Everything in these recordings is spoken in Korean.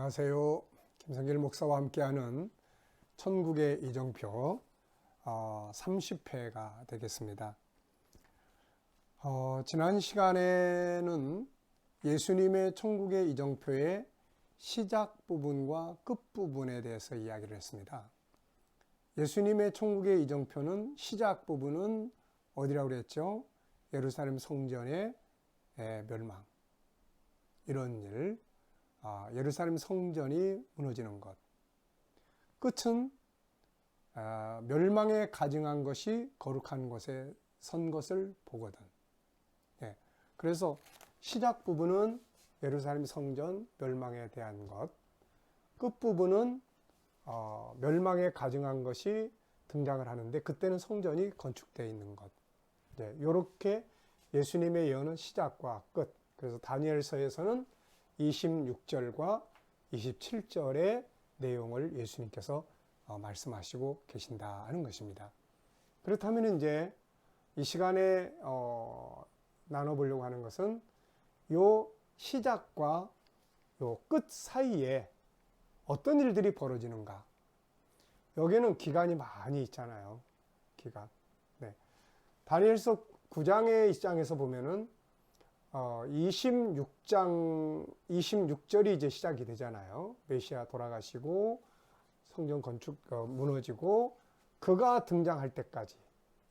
안녕하세요. 김성길 목사와 함께하는 천국의 이정표 30회가 되겠습니다. 지난 시간에는 예수님의 천국의 이정표의 시작 부분과 끝 부분에 대해서 이야기를 했습니다. 예수님의 천국의 이정표는 시작 부분은 어디라고 그랬죠? 예루살렘 성전의 멸망, 이런 일, 예루살렘 성전이 무너지는 것. 끝은 멸망에 가증한 것이 거룩한 곳에 선 것을 보거든. 그래서 시작 부분은 예루살렘 성전 멸망에 대한 것, 끝 부분은 멸망에 가증한 것이 등장을 하는데 그때는 성전이 건축되어 있는 것. 이렇게 예수님의 예언은 시작과 끝. 그래서 다니엘서에서는 26절과 27절의 내용을 예수님께서 말씀하시고 계신다는 것입니다. 그렇다면 이제 이 시간에 나눠보려고 하는 것은 요 시작과 요 끝 사이에 어떤 일들이 벌어지는가. 여기는 기간이 많이 있잖아요. 기간. 다니엘서 9장의 입장에서 보면은 26절이 이제 시작이 되잖아요. 메시아 돌아가시고 성전 건축 무너지고 그가 등장할 때까지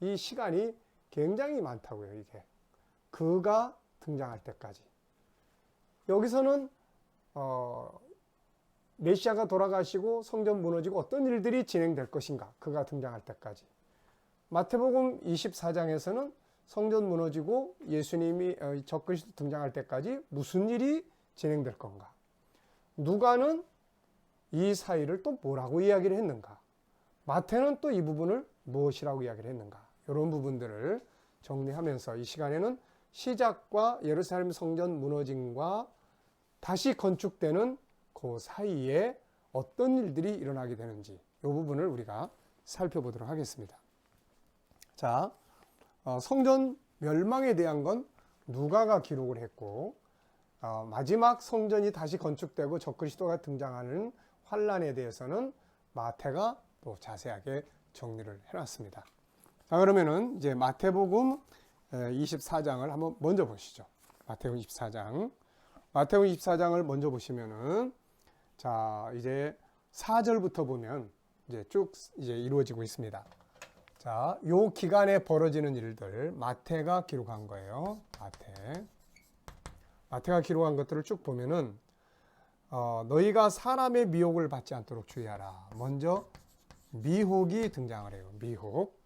이 시간이 굉장히 많다고요. 이게 그가 등장할 때까지. 여기서는 메시아가 돌아가시고 성전 무너지고 어떤 일들이 진행될 것인가. 그가 등장할 때까지. 마태복음 24장에서는 성전 무너지고 예수님이 적그리스도 등장할 때까지 무슨 일이 진행될 건가? 누가는 이 사이를 또 뭐라고 이야기를 했는가? 마태는 또 이 부분을 무엇이라고 이야기를 했는가? 이런 부분들을 정리하면서 이 시간에는 시작과 예루살렘 성전 무너짐과 다시 건축되는 그 사이에 어떤 일들이 일어나게 되는지 이 부분을 우리가 살펴보도록 하겠습니다. 자, 성전 멸망에 대한 건 누가가 기록을 했고 마지막 성전이 다시 건축되고 적그리스도가 등장하는 환란에 대해서는 마태가 또 자세하게 정리를 해놨습니다. 자, 그러면은 이제 마태복음 24장을 한번 먼저 보시죠. 마태복음 24장. 마태복음 24장을 먼저 보시면은 자, 이제 4절부터 보면 이제 쭉 이제 이루어지고 있습니다. 자, 요 기간에 벌어지는 일들 마태가 기록한 거예요. 마태가 기록한 것들을 쭉 보면은 너희가 사람의 미혹을 받지 않도록 주의하라. 먼저 미혹이 등장을 해요. 미혹.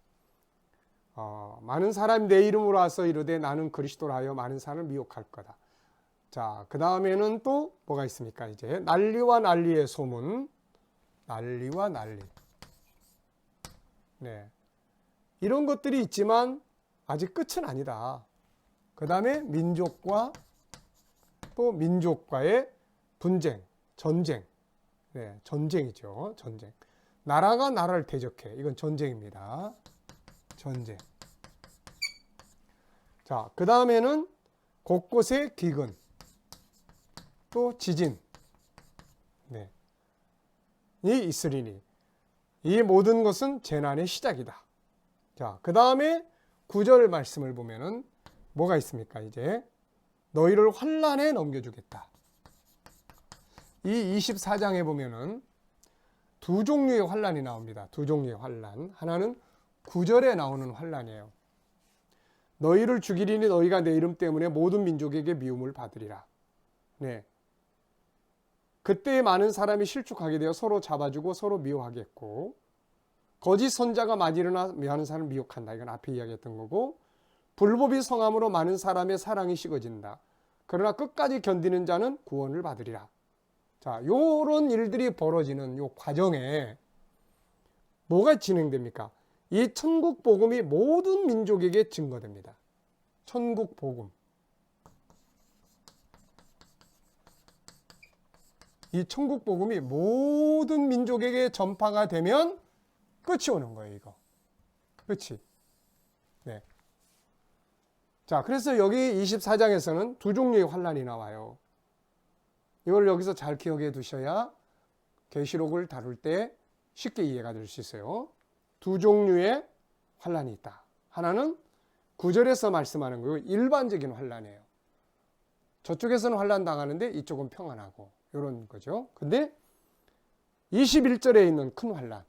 많은 사람이 내 이름으로 와서 이르되 나는 그리스도라 하여 많은 사람을 미혹할 거다. 자, 그 다음에는 또 뭐가 있습니까? 이제 난리와 난리의 소문. 난리와 난리. 이런 것들이 있지만 아직 끝은 아니다. 그 다음에 민족과 또 민족과의 분쟁, 전쟁. 전쟁이죠. 전쟁. 나라가 나라를 대적해. 이건 전쟁입니다. 전쟁. 자, 그 다음에는 곳곳에 기근, 또 지진. 이 있으리니. 이 모든 것은 재난의 시작이다. 자, 그 다음에 9절 말씀을 보면은 뭐가 있습니까? 이제 너희를 환란에 넘겨주겠다. 이 24장에 보면은 두 종류의 환란이 나옵니다. 두 종류의 환란. 하나는 9절에 나오는 환란이에요. 너희를 죽이리니 너희가 내 이름 때문에 모든 민족에게 미움을 받으리라. 그때 많은 사람이 실족하게 되어 서로 잡아주고 서로 미워하겠고 거짓 선자가 많이 일어나 많은 사람을 미혹한다. 이건 앞에 이야기했던 거고 불법이 성함으로 많은 사람의 사랑이 식어진다. 그러나 끝까지 견디는 자는 구원을 받으리라. 자, 요런 일들이 벌어지는 요 과정에 뭐가 진행됩니까? 이 천국 복음이 모든 민족에게 증거됩니다. 천국 복음. 이 천국 복음이 모든 민족에게 전파가 되면 끝이 오는 거예요, 이거. 끝이. 자, 그래서 여기 24장에서는 두 종류의 환란이 나와요. 이걸 여기서 잘 기억해 두셔야 계시록을 다룰 때 쉽게 이해가 될 수 있어요. 두 종류의 환란이 있다. 하나는 9절에서 말씀하는 거고 일반적인 환란이에요. 저쪽에서는 환란 당하는데 이쪽은 평안하고 이런 거죠. 근데 21절에 있는 큰 환란,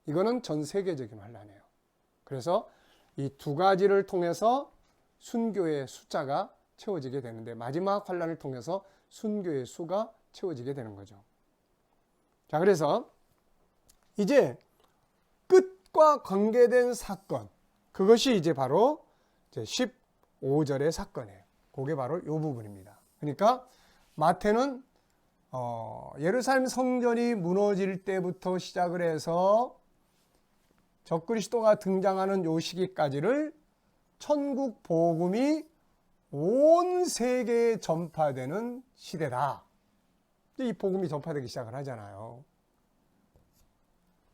이거는 전 세계적인 환란이에요. 그래서 이 두 가지를 통해서 순교의 숫자가 채워지게 되는데 마지막 환란을 통해서 순교의 수가 채워지게 되는 거죠. 자, 그래서 이제 끝과 관계된 사건, 그것이 이제 바로 이제 15절의 사건이에요. 그게 바로 이 부분입니다. 그러니까 마태는 예루살렘 성전이 무너질 때부터 시작을 해서 적그리스도가 등장하는 요 시기까지를 천국 복음이 온 세계에 전파되는 시대다. 이 복음이 전파되기 시작을 하잖아요.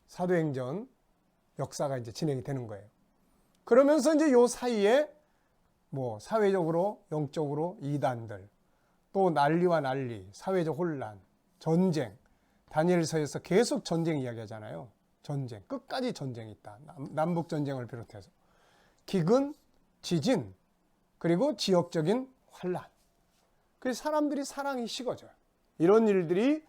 사도행전 역사가 이제 진행이 되는 거예요. 그러면서 이제 요 사이에 뭐 사회적으로, 영적으로 이단들, 또 난리와 난리, 사회적 혼란, 전쟁, 다니엘서에서 계속 전쟁 이야기하잖아요. 전쟁, 끝까지 전쟁이 있다. 남북 전쟁을 비롯해서 기근, 지진, 그리고 지역적인 환란. 그래서 사람들이 사랑이 식어져요. 이런 일들이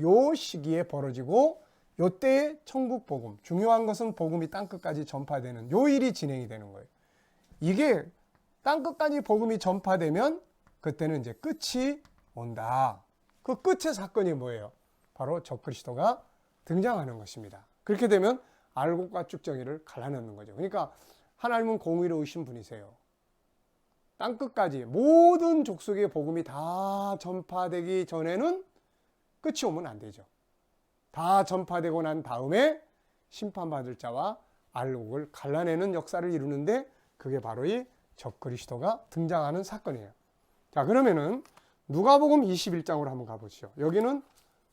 요 시기에 벌어지고 요때에 천국 복음, 중요한 것은 복음이 땅끝까지 전파되는 요 일이 진행이 되는 거예요. 이게 땅끝까지 복음이 전파되면 그때는 이제 끝이 온다. 그 끝의 사건이 뭐예요? 바로 적그리스도가 등장하는 것입니다. 그렇게 되면 알곡과 쭉정이를 갈라놓는 거죠. 그러니까 하나님은 공의로우신 분이세요. 땅끝까지 모든 족속의 복음이 다 전파되기 전에는 끝이 오면 안 되죠. 다 전파되고 난 다음에 심판받을 자와 알곡을 갈라내는 역사를 이루는데 그게 바로 이 적그리스도가 등장하는 사건이에요. 자, 그러면은 누가복음 21장으로 한번 가보시죠. 여기는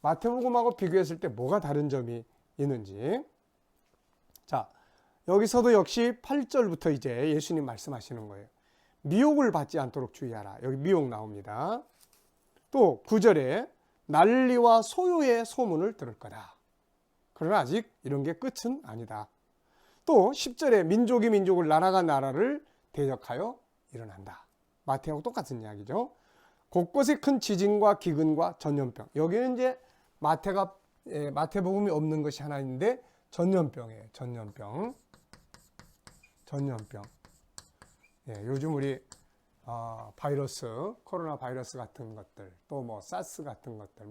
마태복음하고 비교했을 때 뭐가 다른 점이 있는지. 자, 여기서도 역시 8절부터 이제 예수님 말씀하시는 거예요. 미혹을 받지 않도록 주의하라. 여기 미혹 나옵니다. 또 9절에 난리와 소요의 소문을 들을 거다. 그러나 아직 이런 게 끝은 아니다. 또 10절에 민족이 민족을 나라가 나라를 대적하여 일어난다. 마태하고 똑같은 이야기죠. 곳곳에 큰 지진과 기근과 전염병. 여기는 이제 마태복음이 없는 것이 하나 있는데 전염병이에요. 전염병. 예, 요즘 우리 바이러스, 코로나 바이러스 같은 것들, 또 뭐 사스 같은 것들,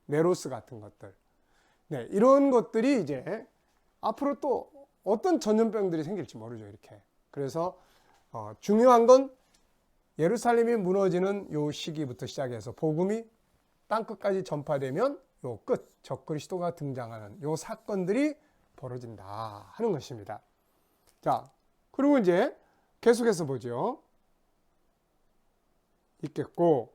메로스 같은 것들, 네, 이런 것들이 이제 앞으로 또 어떤 전염병들이 생길지 모르죠, 이렇게. 그래서 중요한 건 예루살렘이 무너지는 요 시기부터 시작해서 복음이 땅 끝까지 전파되면 요 끝, 적그리스도가 등장하는 요 사건들이 벌어진다 하는 것입니다. 자, 그리고 이제 계속해서 보죠. 있겠고,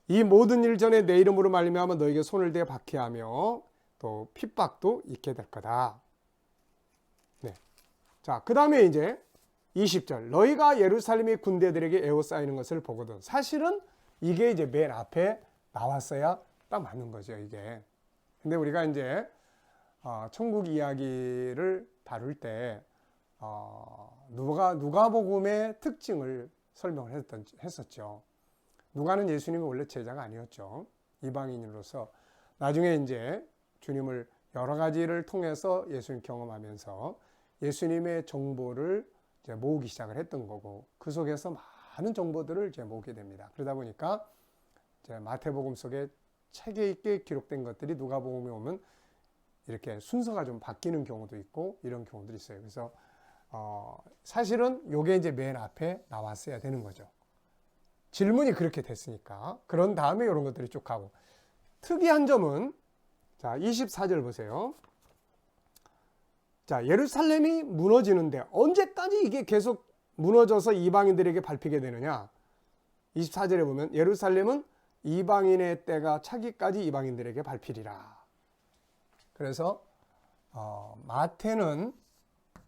이 모든 일 전에 내 이름으로 말미암아 너에게 손을 대 박해하며 또 핍박도 있게 될 거다. 네. 자, 그 다음에 이제 20절. 너희가 예루살렘의 군대들에게 에워싸이는 것을 보거든. 사실은 이게 이제 맨 앞에 나왔어야 딱 맞는 거죠, 이게. 근데 우리가 이제 천국 이야기를 다룰 때 누가복음의 특징을 설명을 했었죠. 누가는 예수님이 원래 제자가 아니었죠. 이방인으로서 나중에 이제 주님을 여러 가지를 통해서 예수님 경험하면서 예수님의 정보를 이제 모으기 시작을 했던 거고 그 속에서 많은 정보들을 이제 모으게 됩니다. 그러다 보니까 이제 마태복음 속에 책에 있게 기록된 것들이 누가복음에 오면 이렇게 순서가 좀 바뀌는 경우도 있고 이런 경우들이 있어요. 그래서 사실은 요게 이제 맨 앞에 나왔어야 되는 거죠. 질문이 그렇게 됐으니까. 그런 다음에 이런 것들이 쭉 가고. 특이한 점은 자, 24절 보세요. 자, 예루살렘이 무너지는데 언제까지 이게 계속 무너져서 이방인들에게 밟히게 되느냐? 24절에 보면 예루살렘은 이방인의 때가 차기까지 이방인들에게 밟히리라. 그래서 마태는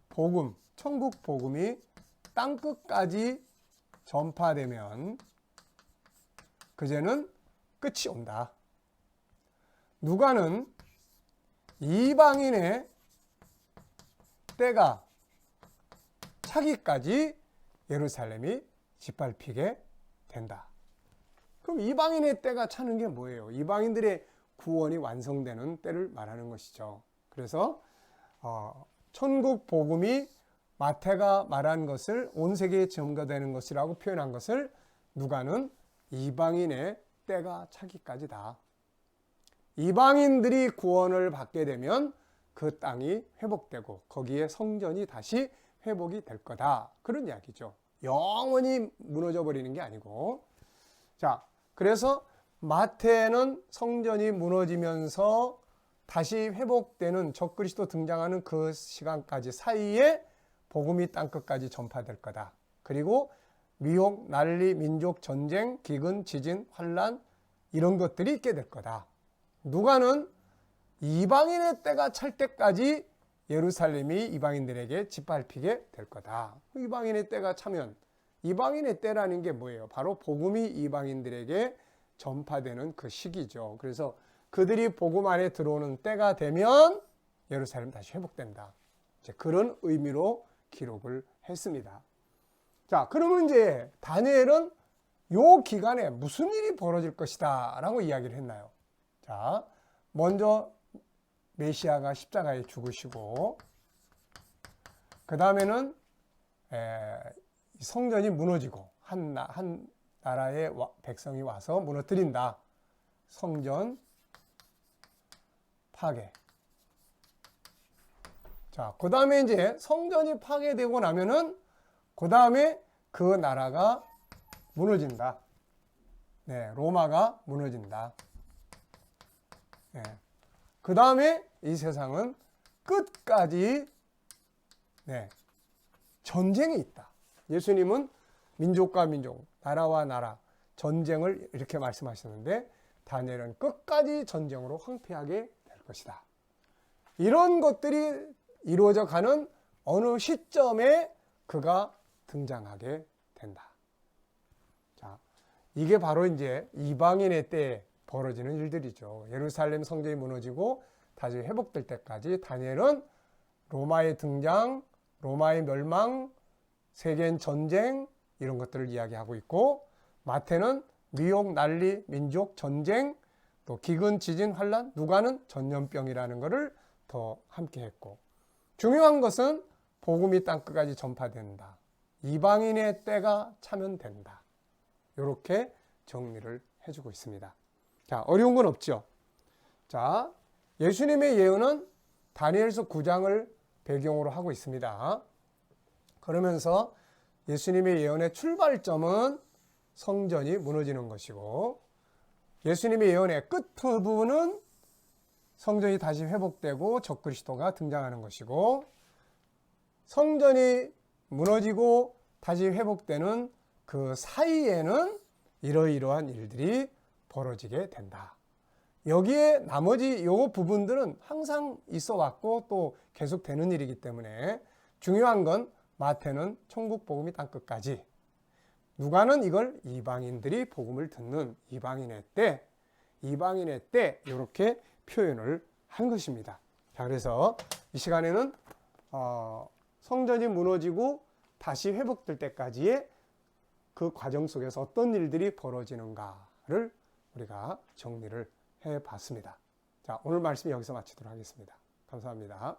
복음, 천국 복음이 땅끝까지 전파되면 그제는 끝이 온다. 누가는 이방인의 때가 차기까지 예루살렘이 짓밟히게 된다. 그럼 이방인의 때가 차는 게 뭐예요? 이방인들의 구원이 완성되는 때를 말하는 것이죠. 그래서 천국 복음이 마태가 말한 것을 온 세계에 전가되는 것이라고 표현한 것을 누가는 이방인의 때가 차기까지다. 이방인들이 구원을 받게 되면 그 땅이 회복되고 거기에 성전이 다시 회복이 될 거다. 그런 이야기죠. 영원히 무너져 버리는 게 아니고. 자, 그래서 마태는 성전이 무너지면서 다시 회복되는 적그리스도 등장하는 그 시간까지 사이에 복음이 땅끝까지 전파될 거다. 그리고 미혹, 난리, 민족, 전쟁, 기근, 지진, 환란 이런 것들이 있게 될 거다. 누가는 이방인의 때가 찰 때까지 예루살렘이 이방인들에게 짓밟히게 될 거다. 이방인의 때가 차면 이방인의 때라는 게 뭐예요? 바로 복음이 이방인들에게 전파되는 그 시기죠. 그래서 그들이 복음 안에 들어오는 때가 되면 예루살렘 다시 회복된다. 이제 그런 의미로 기록을 했습니다. 자, 그러면 이제 다니엘은 요 기간에 무슨 일이 벌어질 것이다 라고 이야기를 했나요? 자, 먼저 메시아가 십자가에 죽으시고 그 다음에는 성전이 무너지고 한 나라의 백성이 와서 무너뜨린다. 성전 파괴. 자, 그 다음에 이제 성전이 파괴되고 나면은 그 다음에 그 나라가 무너진다. 네, 로마가 무너진다. 네. 그 다음에 이 세상은 끝까지 전쟁이 있다. 예수님은 민족과 민족, 나라와 나라, 전쟁을 이렇게 말씀하셨는데 다니엘은 끝까지 전쟁으로 황폐하게 될 것이다. 이런 것들이 이루어져 가는 어느 시점에 그가 등장하게 된다. 자, 이게 바로 이제 이방인의 때에 벌어지는 일들이죠. 예루살렘 성전이 무너지고 다시 회복될 때까지 다니엘은 로마의 등장, 로마의 멸망, 세계 전쟁 이런 것들을 이야기하고 있고 마태는 미혹, 난리, 민족, 전쟁, 또 기근, 지진, 환란, 누가는 전염병이라는 것을 더 함께 했고 중요한 것은 복음이 땅끝까지 전파된다. 이방인의 때가 차면 된다. 이렇게 정리를 해주고 있습니다. 자, 어려운 건 없죠. 자, 예수님의 예언은 다니엘서 9장을 배경으로 하고 있습니다. 그러면서 예수님의 예언의 출발점은 성전이 무너지는 것이고 예수님의 예언의 끝 부분은 성전이 다시 회복되고 적그리스도가 등장하는 것이고 성전이 무너지고 다시 회복되는 그 사이에는 이러이러한 일들이 벌어지게 된다. 여기에 나머지 요 부분들은 항상 있어 왔고 또 계속 되는 일이기 때문에 중요한 건 마태는 천국 복음이 땅끝까지 누가는 이걸 이방인들이 복음을 듣는 이방인의 때 이렇게 표현을 한 것입니다. 자, 그래서 이 시간에는 성전이 무너지고 다시 회복될 때까지의 그 과정 속에서 어떤 일들이 벌어지는가를 우리가 정리를 해봤습니다. 자, 오늘 말씀 여기서 마치도록 하겠습니다. 감사합니다.